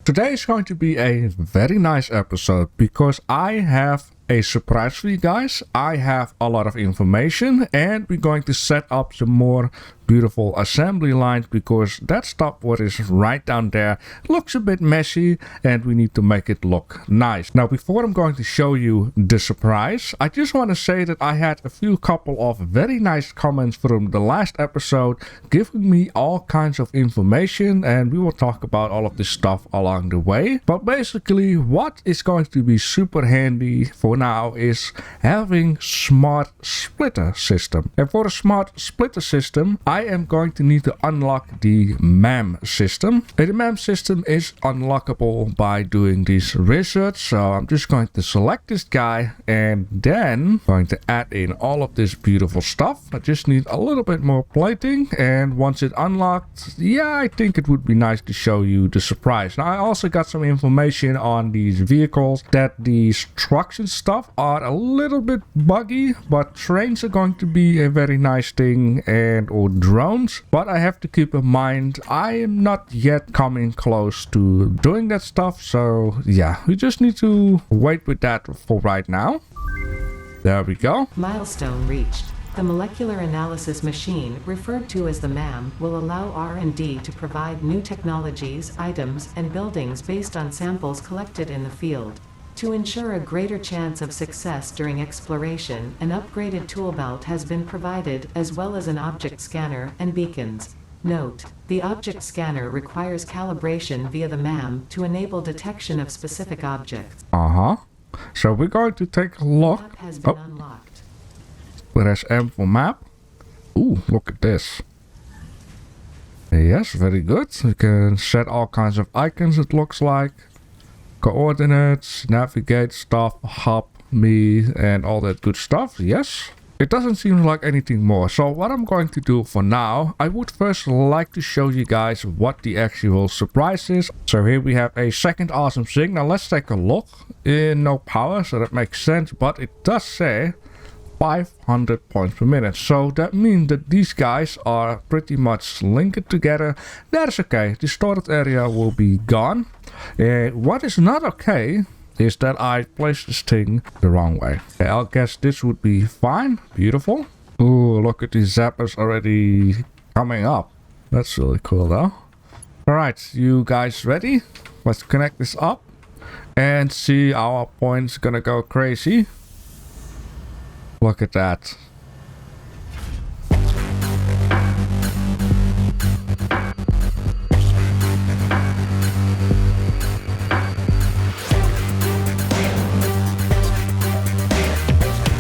Today is going to be a very nice episode because I have a surprise for you guys. I have a lot of information and we're going to set up some more beautiful assembly lines because that stuff what is right down there looks a bit messy and we need to make it look nice. Now before I'm going to show you the surprise, I just want to say that I had a few couple of very nice comments from the last episode giving me all kinds of information, and we will talk about all of this stuff along the way. But basically what is going to be super handy for now is having smart splitter system. And for a smart splitter system, I am going to need to unlock the M.A.M system. And the M.A.M system is unlockable by doing this research. So I'm just going to select this guy and then going to add in all of this beautiful stuff. I just need a little bit more plating, and once it's unlocked, yeah, I think it would be nice to show you the surprise. Now I also got some information on these vehicles that the instruction stuff are a little bit buggy, but trains are going to be a very nice thing, and or drones. But I have to keep in mind I am not yet coming close to doing that stuff, so yeah, we just need to wait with that for right now. There we go. Milestone reached. The molecular analysis machine, referred to as the M.A.M, will allow R&D to provide new technologies, items, and buildings based on samples collected in the field. To ensure a greater chance of success during exploration, an upgraded tool belt has been provided, as well as an object scanner and beacons. Note: the object scanner requires calibration via the M.A.M to enable detection of specific objects. So we're going to take a look. Map has been unlocked. Press M for map. Ooh, look at this. Yes, very good. You can set all kinds of icons, it looks like. Coordinates, navigate stuff, hub, me, and all that good stuff. Yes. It doesn't seem like anything more. So what I'm going to do for now, I would first like to show you guys what the actual surprise is. So here we have a second awesome thing. Now let's take a look. No power, so that makes sense. But it does say 500 points per minute. So that means that these guys are pretty much linked together. That's okay. The storage area will be gone. What is not okay is that I placed this thing the wrong way. Okay, I'll guess this would be fine. Beautiful. Ooh, look at these zappers already coming up. That's really cool though. Alright, you guys ready? Let's connect this up and see our points gonna go crazy. Look at that.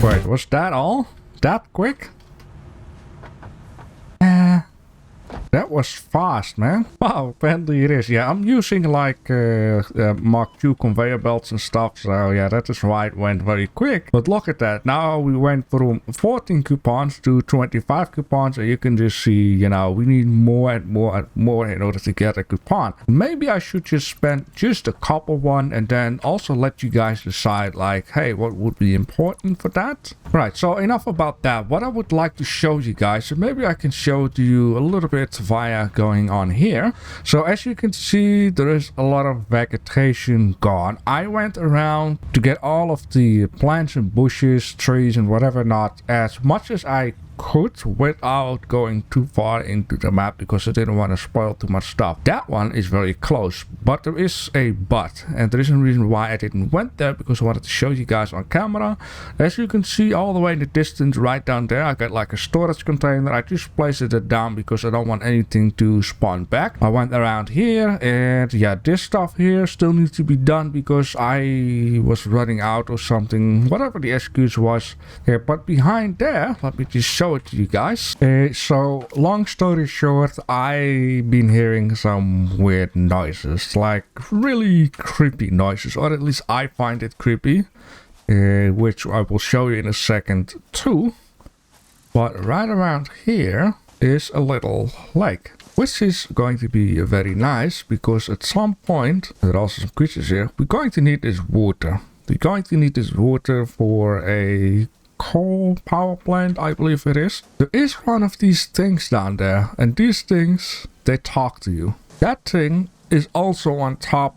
Wait, was that all? That quick? That was fast, man. Wow, apparently it is. Yeah, I'm using like Mark II conveyor belts and stuff. So yeah, that is why it went very quick. But look at that. Now we went from 14 coupons to 25 coupons. And you can just see, you know, we need more and more and more in order to get a coupon. Maybe I should just spend just a couple one and then also let you guys decide like, hey, what would be important for that? Right, so enough about that. What I would like to show you guys, and maybe I can show it to you a little bit via going on here. So as you can see, there is a lot of vegetation gone. I went around to get all of the plants and bushes, trees and whatever not as much as I could without going too far into the map because I didn't want to spoil too much stuff. That one is very close, but there is a but, and there is a reason why I didn't went there, because I wanted to show you guys on camera. As you can see all the way in the distance right down there, I got like a storage container. I just placed it down because I don't want anything to spawn back. I went around here and yeah, this stuff here still needs to be done because I was running out or something, whatever the excuse was. Yeah, but behind there, let me just show it to you guys. So long story short, I've been hearing some weird noises, like really creepy noises, or at least I find it creepy, which I will show you in a second too. But right around here is a little lake, which is going to be very nice because at some point, there are also some creatures here, we're going to need this water. We're going to need this water for a coal power plant, I believe it is. There is one of these things down there, and these things, they talk to you. That thing is also on top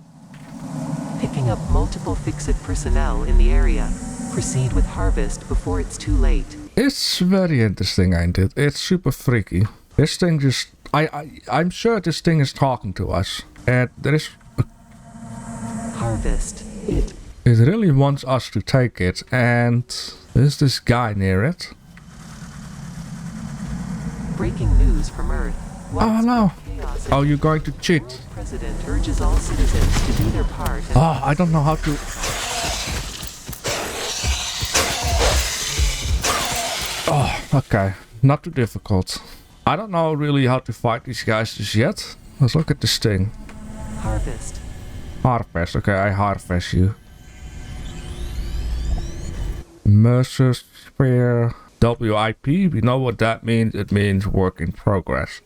Picking up multiple fix-it personnel in the area. Proceed with harvest before it's too late. It's very interesting, ain't it? It's super freaky. This thing just... I'm sure this thing is talking to us. And there is... Harvest it. It really wants us to take it. And there's this guy near it. Breaking news from Earth. Oh no. Oh, you're going to cheat. President urges all citizens to do their part. Oh, I don't know how to... Oh, okay. Not too difficult. I don't know really how to fight these guys just yet. Let's look at this thing. Harvest. Harvest. Okay, I harvest you. Mercer Sphere WIP. We know what that means. It means work in progress.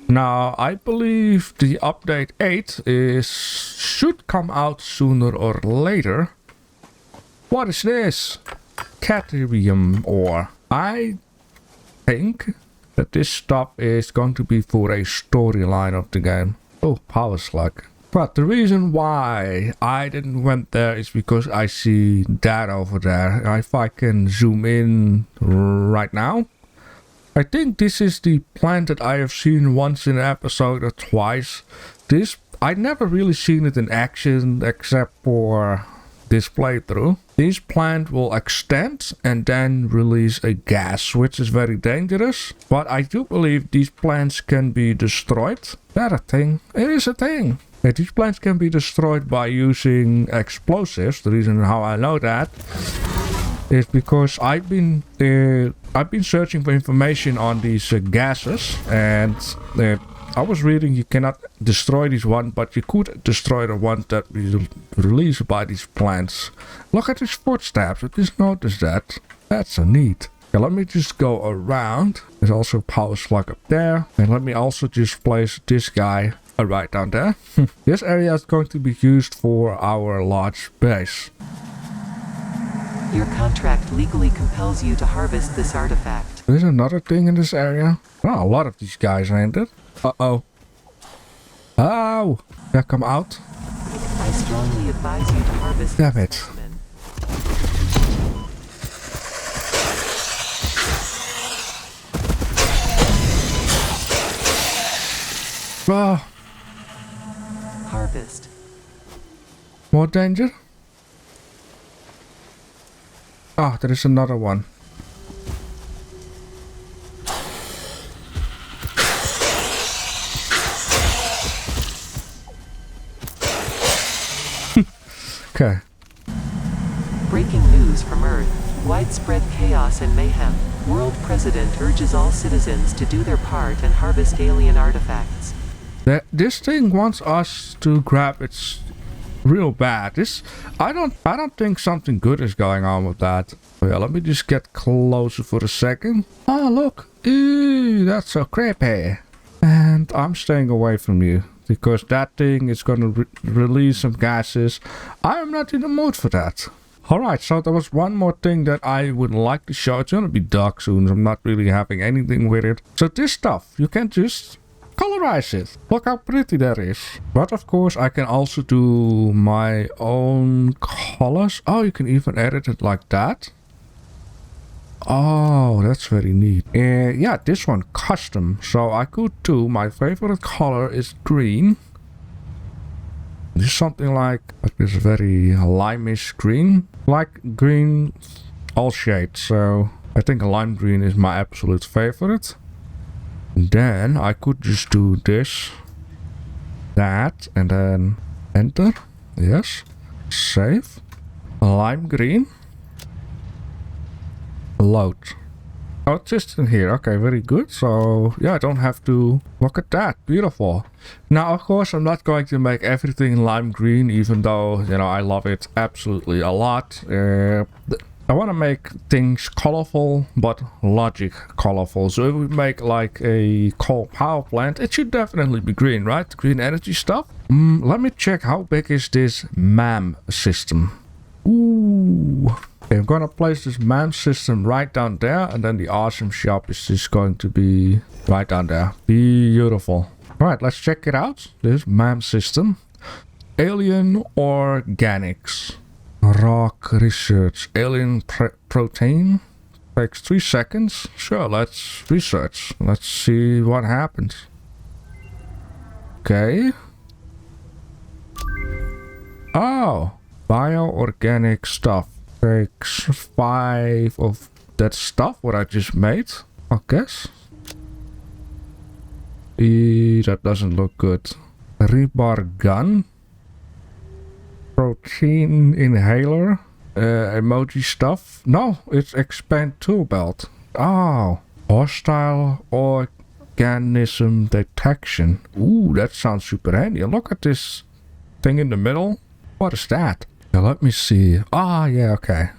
Now, I believe the update 8 should come out sooner or later. What is this? Caterium ore. I think that this stuff is going to be for a storyline of the game. Oh, power slug. But the reason why I didn't went there is because I see that over there. If I can zoom in right now. I think this is the plant that I have seen once in an episode or twice. I never really seen it in action except for this playthrough. This plant will extend and then release a gas, which is very dangerous. But I do believe these plants can be destroyed. Is that a thing? It is a thing. Yeah, these plants can be destroyed by using explosives. The reason how I know that is because I've been searching for information on these gases, and I was reading you cannot destroy these ones, but you could destroy the ones that we release by these plants. Look at his footsteps. I just noticed that. That's so neat. Okay, let me just go around. There's also a power slug up there, and let me also just place this guy right down there. This area is going to be used for our large base. Your contract legally compels you to harvest this artifact. There's another thing in this area. Oh, a lot of these guys, ain't it? Uh-oh. Oh! Yeah, come out. I strongly advise you to harvest. Damn it. Oh. Harvest. More danger? Ah, there is another one. Okay. Breaking news from Earth. Widespread chaos and mayhem. World President urges all citizens to do their part and harvest alien artifacts. This thing wants us to grab its real bad. I don't think something good is going on with that. Oh yeah, let me just get closer for a second. Oh look. Ew, that's so creepy. And I'm staying away from you, because that thing is gonna release some gases. I'm not in the mood for that. Alright, so there was one more thing that I would like to show. It's gonna be dark soon, so I'm not really having anything with it. So this stuff, you can just colorize it. Look how pretty that is. But of course I can also do my own colors. Oh, you can even edit it like that. Oh, that's very neat. Yeah, this one custom. So I could do, my favorite color is green. This is something like this very limeish green. Like green, all shades. So I think lime green is my absolute favorite. Then I could just do this, that, and then enter. Yes. Save. Lime green. Load. Oh, it's just in here. Okay, very good. So yeah, I don't have to look at that. Beautiful. Now, of course, I'm not going to make everything lime green, even though, you know, I love it absolutely a lot. I want to make things colorful, but logic colorful. So if we make like a coal power plant, it should definitely be green, right? Green energy stuff. Let me check how big is this M.A.M system. Ooh. Okay, I'm gonna place this M.A.M system right down there, and then the awesome shop is just going to be right down there. Beautiful. Alright, let's check it out. This M.A.M system. Alien organics. Rock research. Alien protein. Takes 3 seconds. Sure, let's research. Let's see what happens. Okay. Oh, bioorganic stuff. Takes 5 of that stuff what I just made, I guess. That doesn't look good. Rebar gun. Protein inhaler. Emoji stuff. No, it's expand tool belt. Oh, hostile organism detection. Ooh, that sounds super handy. And look at this thing in the middle. What is that? Now let me see. Ah, yeah, okay.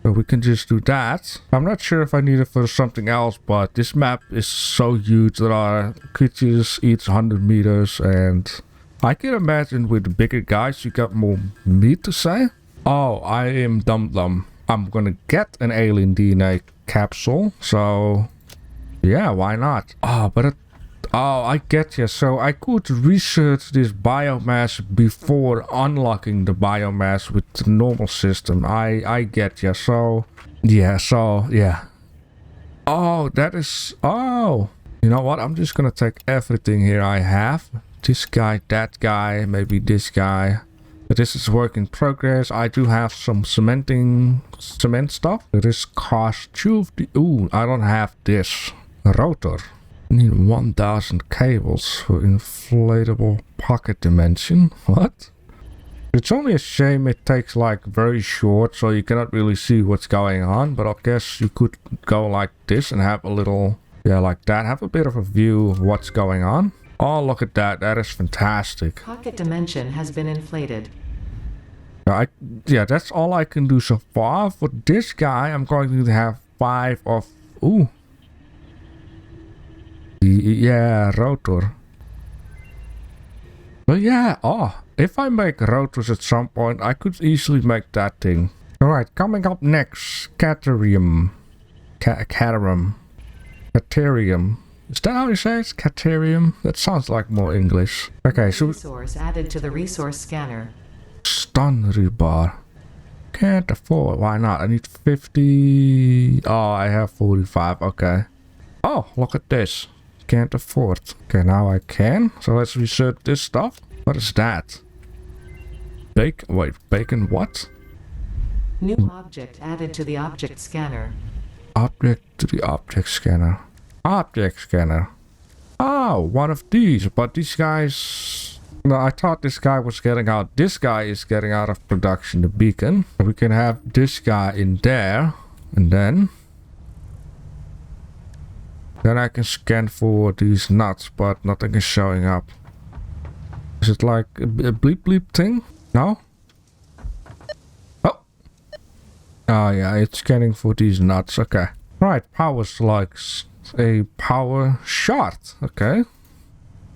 So we can just do that. I'm not sure if I need it for something else, but this map is so huge. There are creatures each 100 meters, and I can imagine with the bigger guys, you got more meat to say. Oh, I am Dum-Dum. I'm gonna get an alien DNA capsule, so yeah, why not? Oh, but I get you. So I could research this biomass before unlocking the biomass with the normal system. I get you. So yeah. Oh, that is... Oh, you know what? I'm just gonna take everything here I have. This guy, that guy, maybe this guy. This is work in progress. I do have some cement stuff. This cost 2. Ooh, I don't have this. Rotor. I need 1000 cables for inflatable pocket dimension. What? It's only a shame it takes like very short, so you cannot really see what's going on. But I guess you could go like this and have a little, yeah, like that. Have a bit of a view of what's going on. Oh, look at that. That is fantastic. Pocket dimension has been inflated. Yeah, that's all I can do so far. For this guy, I'm going to have 5 of... Ooh. Yeah, rotor. But yeah, if I make rotors at some point, I could easily make that thing. Alright, coming up next, Caterium. Caterium. Is that how you say it? Caterium? That sounds like more English. Okay, so... Resource added to the resource scanner. Stun rebar. Can't afford. Why not? I need 50. Oh, I have 45. Okay. Oh, look at this. Can't afford. Okay, now I can. So let's research this stuff. What is that? Bacon what? New object added to the object scanner. Object to the object scanner. Object scanner. Oh, one of these. But these guys... No, I thought this guy was getting out. This guy is getting out of production, the beacon. We can have this guy in there. And then I can scan for these nuts, but nothing is showing up. Is it like a bleep bleep thing? No? Oh! Oh yeah, it's scanning for these nuts. Okay. Right, power's like a power shot. Okay.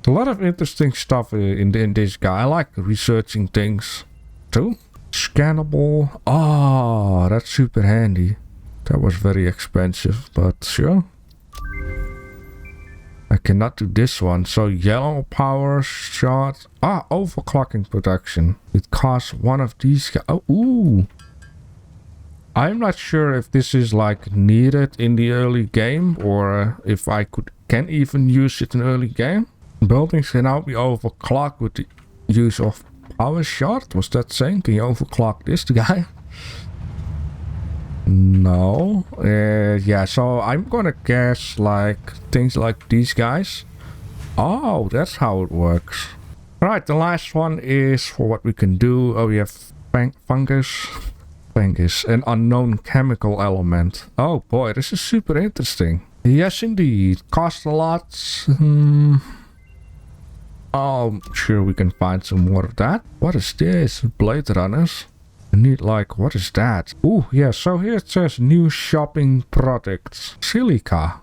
A lot of interesting stuff in this guy. I like researching things too. Scannable. Oh, that's super handy. That was very expensive, but sure. I cannot do this one. So yellow power shot. Ah, overclocking production. It costs one of these guys. Oh, ooh. I'm not sure if this is like needed in the early game or if I can even use it in early game. Buildings can now be overclocked with the use of power shot. Was that saying? Can you overclock this guy? No. Yeah, so I'm gonna guess like things like these guys. Oh, that's how it works. Right, the last one is for what we can do. Oh, we have fungus. Fungus, an unknown chemical element. Oh boy, this is super interesting. Yes, indeed. Cost a lot. Oh, sure we can find some more of that. What is this? Blade runners. I need like, what is that? Ooh, yeah, so here it says new shopping products. Silica.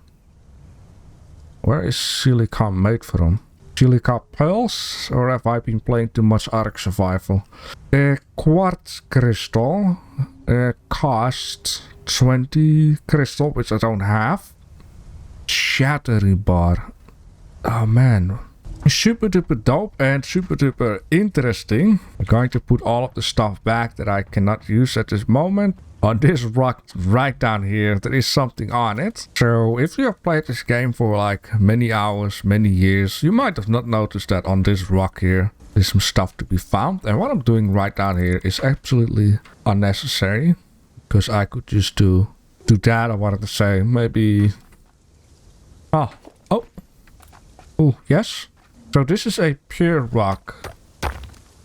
Where is silica made from? Silica pearls? Or have I been playing too much Ark Survival? Quartz crystal. Cost 20 crystal, which I don't have. Shattery bar. Oh man. super duper dope and super duper interesting. I'm going to put all of the stuff back that I cannot use at this moment. On this rock right down here, there is something on it. So if you have played this game for like many hours, many years, you might have not noticed that on this rock here, there's some stuff to be found. And what I'm doing right down here is absolutely unnecessary. Because I could just do that. I wanted to say maybe... Oh, yes. So this is a pure rock.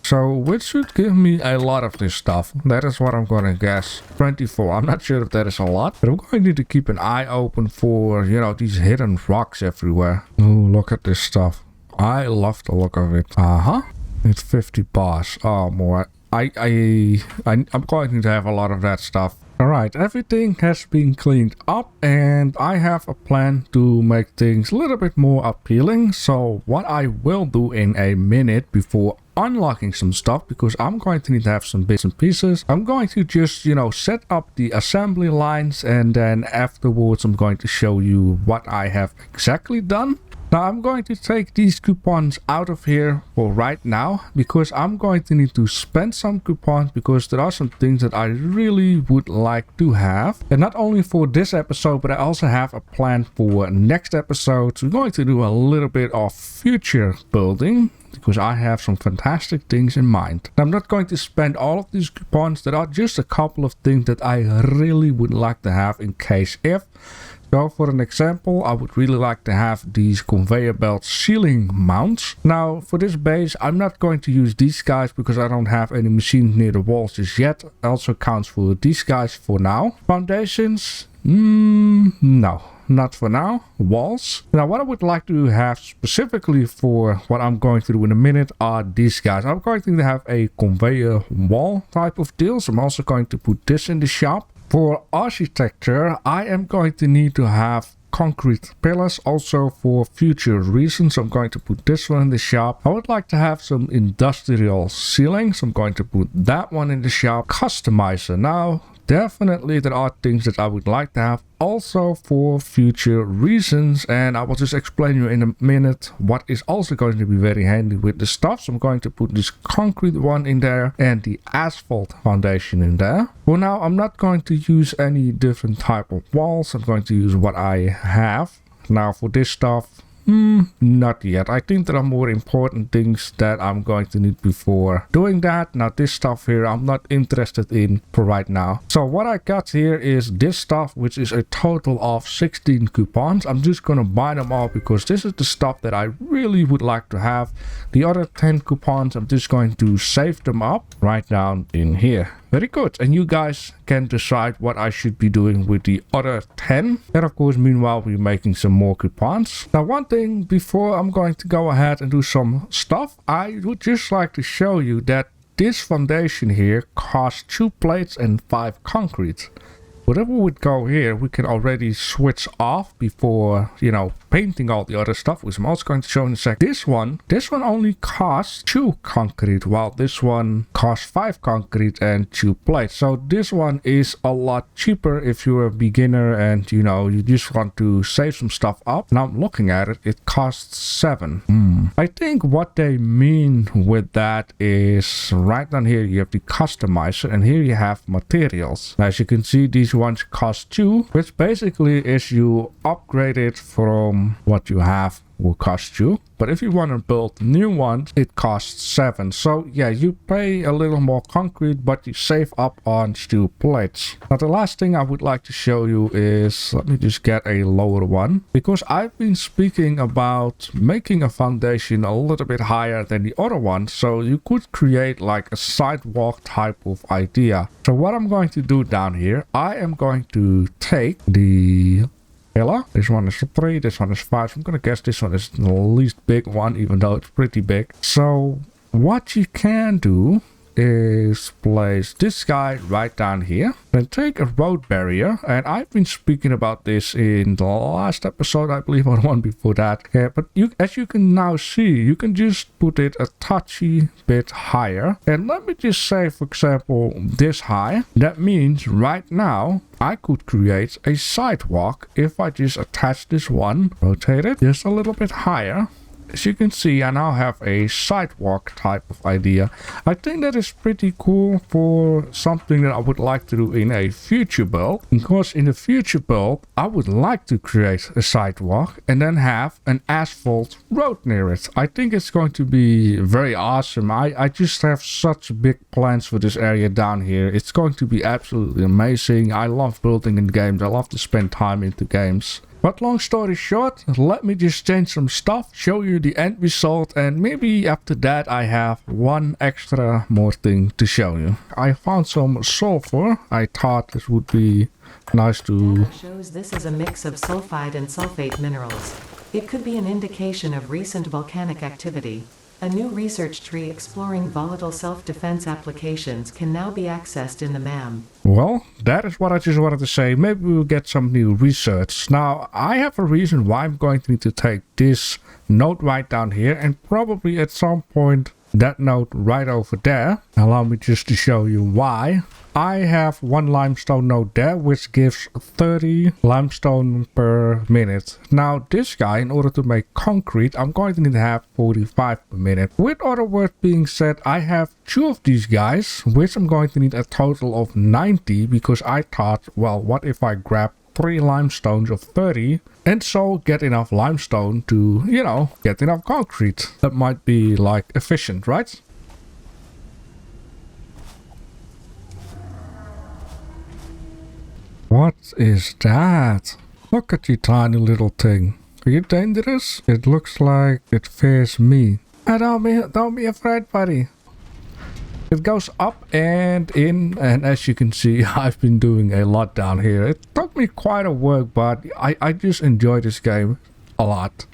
So which should give me a lot of this stuff. That is what I'm gonna guess. 24. I'm not sure if that is a lot. But I'm going to need to keep an eye open for, you know, these hidden rocks everywhere. Oh, look at this stuff. I love the look of it. It's 50 bars. Oh, more. I'm going to have a lot of that stuff. Alright, everything has been cleaned up and I have a plan to make things a little bit more appealing. So what I will do in a minute before unlocking some stuff, because I'm going to need to have some bits and pieces, I'm going to just, you know, set up the assembly lines, and then afterwards I'm going to show you what I have exactly done. Now I'm going to take these coupons out of here for right now, because I'm going to need to spend some coupons, because there are some things that I really would like to have. And not only for this episode, but I also have a plan for next episode. We're going to do a little bit of future building, because I have some fantastic things in mind. I'm not going to spend all of these coupons. There are just a couple of things that I really would like to have in case if. So for an example, I would really like to have these conveyor belt ceiling mounts. Now for this base, I'm not going to use these guys because I don't have any machines near the walls just yet. Also counts for these guys for now. Foundations, no, not for now. Walls. Now what I would like to have specifically for what I'm going to do in a minute are these guys. I'm going to have a conveyor wall type of deal. So I'm also going to put this in the shop. For architecture, I am going to need to have concrete pillars also for future reasons. I'm going to put this one in the shop. I would like to have some industrial ceilings. I'm going to put that one in the shop. Customizer. Now, definitely there are things that I would like to have also for future reasons, and I will just explain you in a minute what is also going to be very handy with the stuff. So I'm going to put this concrete one in there and the asphalt foundation in there. For now, I'm not going to use any different type of walls. I'm going to use what I have. Now for this stuff, not yet. I think there are more important things that I'm going to need before doing that. Now this stuff here I'm not interested in for right now. So what I got here is this stuff, which is a total of 16 coupons. I'm just gonna buy them all because this is the stuff that I really would like to have. The other 10 coupons, I'm just going to save them up right down in here. Very good. And you guys can decide what I should be doing with the other 10. And of course, meanwhile, we're making some more coupons. Now, one thing before I'm going to go ahead and do some stuff, I would just like to show you that this foundation here costs 2 plates and 5 concrete. Whatever would go here, we can already switch off before, you know, painting all the other stuff, which I'm also going to show in a sec. This one only costs 2 concrete, while this one costs 5 concrete and 2 plates. So this one is a lot cheaper if you're a beginner and, you know, you just want to save some stuff up. Now I'm looking at it, it costs 7. I think what they mean with that is right down here you have the customizer, and here you have materials. Now, as you can see, these ones cost 2, which basically is you upgrade it from what you have will cost you. But if you want to build new ones, it costs 7. So yeah, you pay a little more concrete, but you save up on steel plates. Now the last thing I would like to show you is, let me just get a lower one, because I've been speaking about making a foundation a little bit higher than the other one, so you could create like a sidewalk type of idea. So what I'm going to do down here, I am going to take the pillar. This one is 3, this one is 5. I'm gonna guess this one is the least big one, even though it's pretty big. So what you can do is place this guy right down here, then take a road barrier, and I've been speaking about this in the last episode, I believe, or the one before that. Yeah, but as you can now see, you can just put it a touchy bit higher. And let me just say, for example, this high. That means right now I could create a sidewalk if I just attach this one, rotate it just a little bit higher. as you can see, I now have a sidewalk type of idea. I think that is pretty cool for something that I would like to do in a future build. Because in the future build, I would like to create a sidewalk and then have an asphalt road near it. I think it's going to be very awesome. I just have such big plans for this area down here. It's going to be absolutely amazing. I love building in games. I love to spend time into games. But long story short, let me just change some stuff, show you the end result, and maybe after that I have one extra more thing to show you. I found some sulfur. I thought this would be nice to... Data shows this is a mix of sulfide and sulfate minerals. It could be an indication of recent volcanic activity. A new research tree exploring volatile self-defense applications can now be accessed in the M.A.M. Well, that is what I just wanted to say. Maybe we'll get some new research. Now, I have a reason why I'm going to need to take this node right down here and probably at some point that node right over there. Allow me just to show you why. I have one limestone node there, which gives 30 limestone per minute. Now, this guy, in order to make concrete, I'm going to need to have 45 per minute. With other words being said, I have two of these guys, which I'm going to need a total of 90, because I thought, well, what if I grab 3 limestones of 30 and so get enough limestone to, you know, get enough concrete. That might be like efficient, right? What is that? Look at you tiny little thing. Are you dangerous? It looks like it fears me. Don't be afraid, buddy. It goes up and in, and as you can see, I've been doing a lot down here. It took me quite a work, but I just enjoy this game a lot.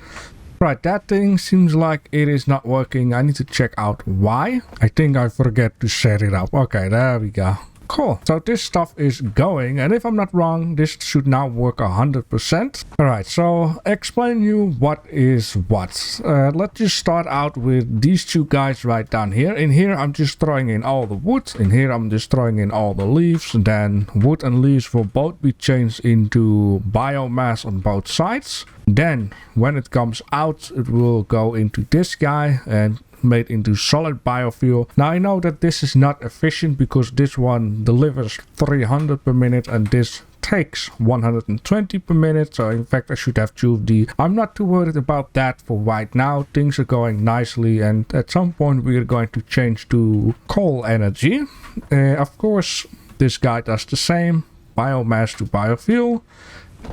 Right, that thing seems like it is not working. I need to check out why. I think I forget to set it up. Okay, there we go. Cool. So this stuff is going, and if I'm not wrong, this should now work 100%. Alright, so explain you what is what. Let's just start out with these two guys right down here. In here, I'm just throwing in all the wood. In here, I'm just throwing in all the leaves. And then wood and leaves will both be changed into biomass on both sides. Then, when it comes out, it will go into this guy and made into solid biofuel. Now I know that this is not efficient because this one delivers 300 per minute and this takes 120 per minute. So in fact I should have two of these. I'm not too worried about that for right now. Things are going nicely, and at some point we are going to change to coal energy. Of course this guy does the same, biomass to biofuel.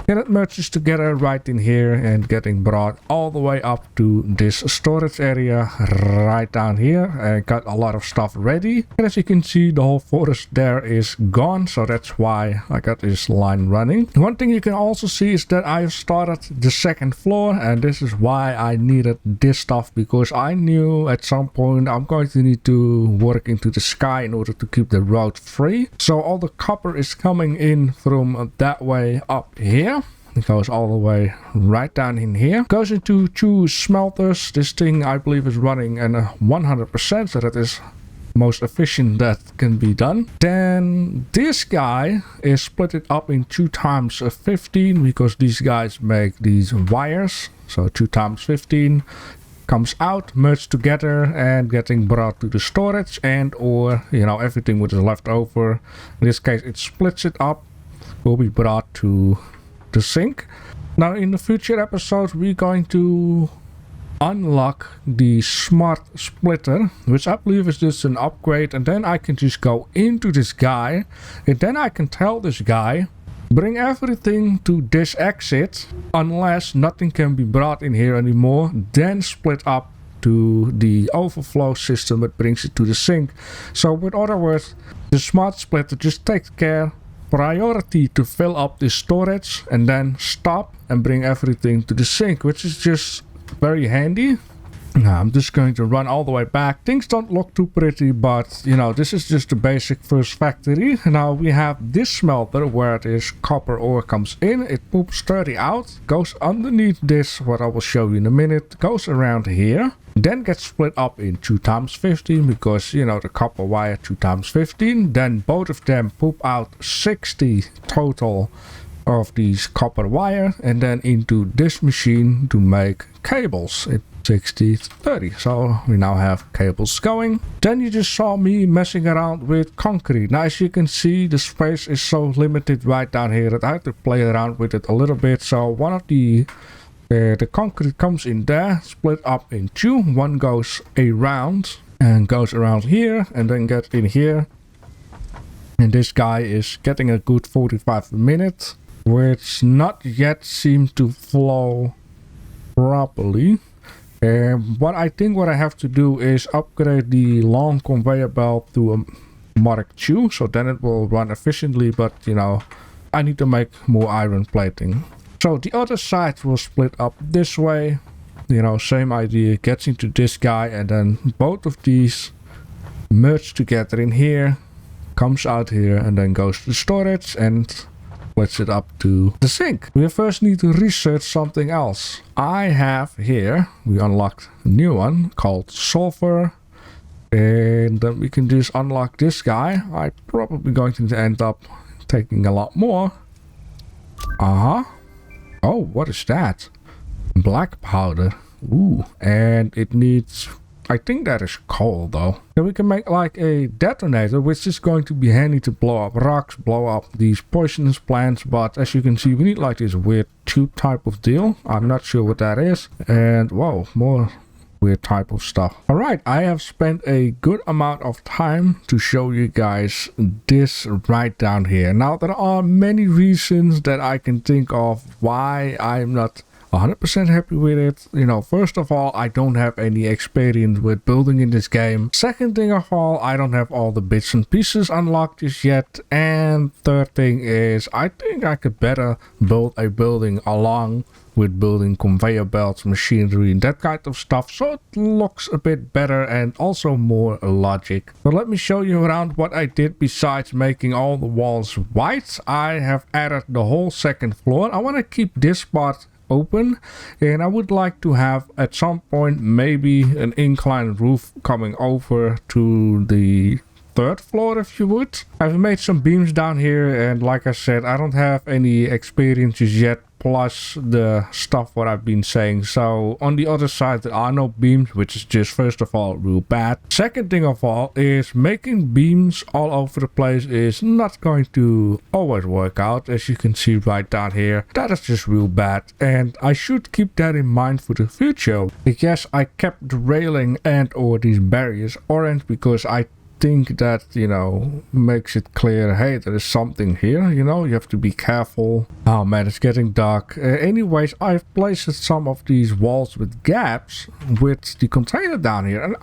And it merges together right in here and getting brought all the way up to this storage area right down here. I got a lot of stuff ready. And as you can see, the whole forest there is gone. So that's why I got this line running. One thing you can also see is that I've started the second floor. And this is why I needed this stuff, because I knew at some point I'm going to need to work into the sky in order to keep the road free. So all the copper is coming in from that way up here. It goes all the way right down in here. Goes into 2 smelters. This thing I believe is running at 100%, so that is most efficient that can be done. Then this guy is split it up in 2 times 15 because these guys make these wires. So 2 times 15 comes out, merged together and getting brought to the storage, and or, you know, everything which is left over. In this case it splits it up, will be brought to the sink. Now in the future episodes we're going to unlock the smart splitter, which I believe is just an upgrade, and then I can just go into this guy and then I can tell this guy bring everything to this exit unless nothing can be brought in here anymore, then split up to the overflow system that brings it to the sink. So with other words, the smart splitter just takes care priority to fill up the storage and then stop and bring everything to the sink, which is just very handy. Now I'm just going to run all the way back. Things don't look too pretty, but you know, this is just the basic first factory. Now we have this smelter where it is copper ore comes in, it poops 30 out, goes underneath this, what I will show you in a minute, goes around here, then gets split up in 2 times 15 because, you know, the copper wire 2 times 15. Then both of them poop out 60 total of these copper wire and then into this machine to make cables. It 60/30. So we now have cables going. Then you just saw me messing around with concrete. Now as you can see, the space is so limited right down here that I have to play around with it a little bit. So one of the concrete comes in there, split up in two. One goes around and goes around here and then gets in here. And this guy is getting a good 45 minutes, which not yet seems to flow properly. What I think what I have to do is upgrade the long conveyor belt to a Mark II, so then it will run efficiently, but you know, I need to make more iron plating. So the other side will split up this way, you know, same idea, gets into this guy, and then both of these merge together in here, comes out here, and then goes to storage and splits it up to the sink. We first need to research something else. I have here, we unlocked a new one called sulfur, and then we can just unlock this guy. I'm probably going to end up taking a lot more. Oh, what is that? Black powder. Ooh, and it needs, I think that is coal though. Then we can make like a detonator, which is going to be handy to blow up rocks, blow up these poisonous plants. But as you can see, we need like this weird tube type of deal. I'm not sure what that is. And whoa, more weird type of stuff. All right, I have spent a good amount of time to show you guys this right down here. Now, there are many reasons that I can think of why I'm not 100% happy with it. You know, first of all, I don't have any experience with building in this game. Second thing of all, I don't have all the bits and pieces unlocked just yet. And third thing is, I think I could better build a building along with building conveyor belts, machinery, and that kind of stuff, so it looks a bit better and also more logic. But let me show you around what I did besides making all the walls white. I have added the whole second floor. I want to keep this part open, and I would like to have at some point maybe an inclined roof coming over to the third floor, if you would. I've made some beams down here, and like I said, I don't have any experiences yet, plus the stuff what I've been saying. So on the other side there are no beams, which is just first of all real bad. Second thing of all is making beams all over the place is not going to always work out, as you can see right down here. That is just real bad, and I should keep that in mind for the future. Yes, I kept the railing and or these barriers orange because I think that, you know, makes it clear, hey, there is something here, you know, you have to be careful. Oh man, it's getting dark. Anyways, I've placed some of these walls with gaps with the container down here, and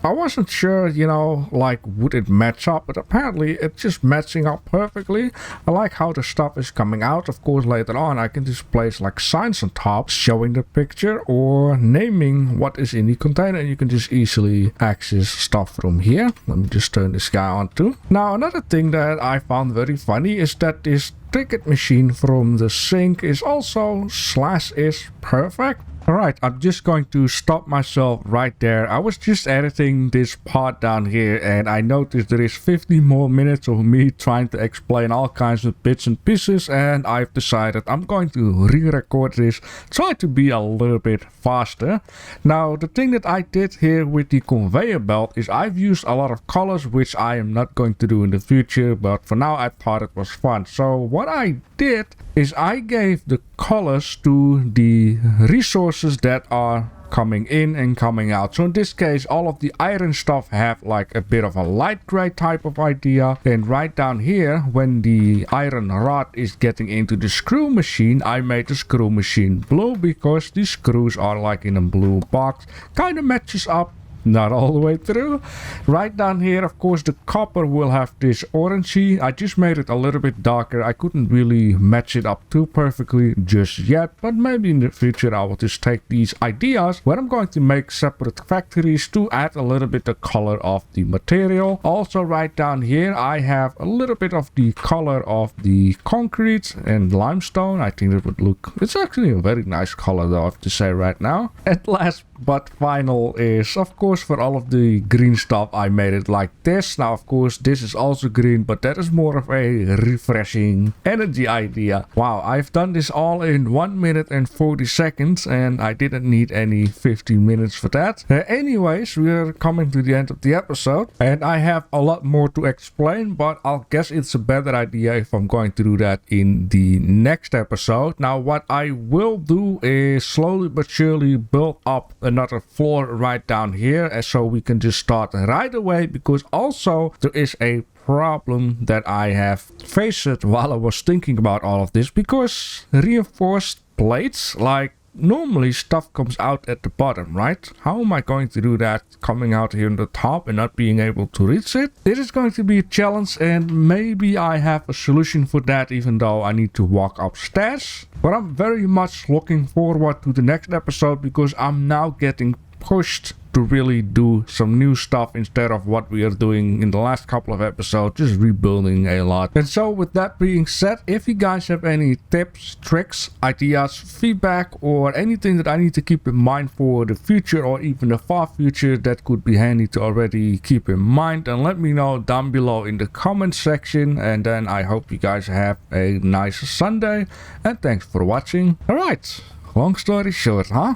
I wasn't sure, you know, like would it match up, but apparently it's just matching up perfectly. I like how the stuff is coming out. Of course, later on I can just place like signs on top showing the picture or naming what is in the container, and you can just easily access stuff from here. Let me just turn this guy on too. Now, another thing that I found very funny is that this ticket machine from the sink is also /is perfect. Alright, I'm just going to stop myself right there. I was just editing this part down here, and I noticed there is 50 more minutes of me trying to explain all kinds of bits and pieces, and I've decided I'm going to re-record this, try to be a little bit faster. Now, the thing that I did here with the conveyor belt is I've used a lot of colors, which I am not going to do in the future, but for now I thought it was fun. So what I did is I gave the colors to the resources that are coming in and coming out. So in this case, all of the iron stuff have like a bit of a light gray type of idea. And right down here, when the iron rod is getting into the screw machine, I made the screw machine blue because the screws are like in a blue box. Kind of matches up. Not all the way through. Right down here, of course, the copper will have this orangey. I just made it a little bit darker. I couldn't really match it up too perfectly just yet, but maybe in the future I will just take these ideas where I'm going to make separate factories to add a little bit the color of the material. Also right down here I have a little bit of the color of the concrete and limestone. I think it would look, it's actually a very nice color though, I have to say right now. And last but final is, of course, course, for all of the green stuff, I made it like this. Now, of course, this is also green, but that is more of a refreshing energy idea. Wow, I've done this all in 1 minute and 40 seconds, and I didn't need any 15 minutes for that. Anyways, we're coming to the end of the episode, and I have a lot more to explain, but I'll guess it's a better idea if I'm going to do that in the next episode. Now, what I will do is slowly but surely build up another floor right down here, and so we can just start right away, because also there is a problem that I have faced while I was thinking about all of this, because reinforced plates, like normally stuff comes out at the bottom, right? How am I going to do that coming out here on the top and not being able to reach it? This is going to be a challenge, and maybe I have a solution for that, even though I need to walk upstairs. But I'm very much looking forward to the next episode, because I'm now getting pushed to really do some new stuff instead of what we are doing in the last couple of episodes, just rebuilding a lot. And so with that being said, if you guys have any tips, tricks, ideas, feedback, or anything that I need to keep in mind for the future or even the far future, that could be handy to already keep in mind, and let me know down below in the comment section. And then I hope you guys have a nice Sunday, and thanks for watching. Alright, long story short, huh?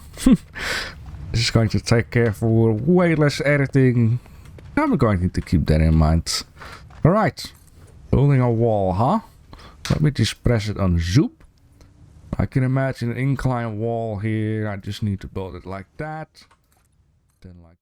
This is going to take care for way less editing. I'm going to keep that in mind. Alright, building a wall, huh? Let me just press it on zoop. I can imagine an incline wall here. I just need to build it like that. Then like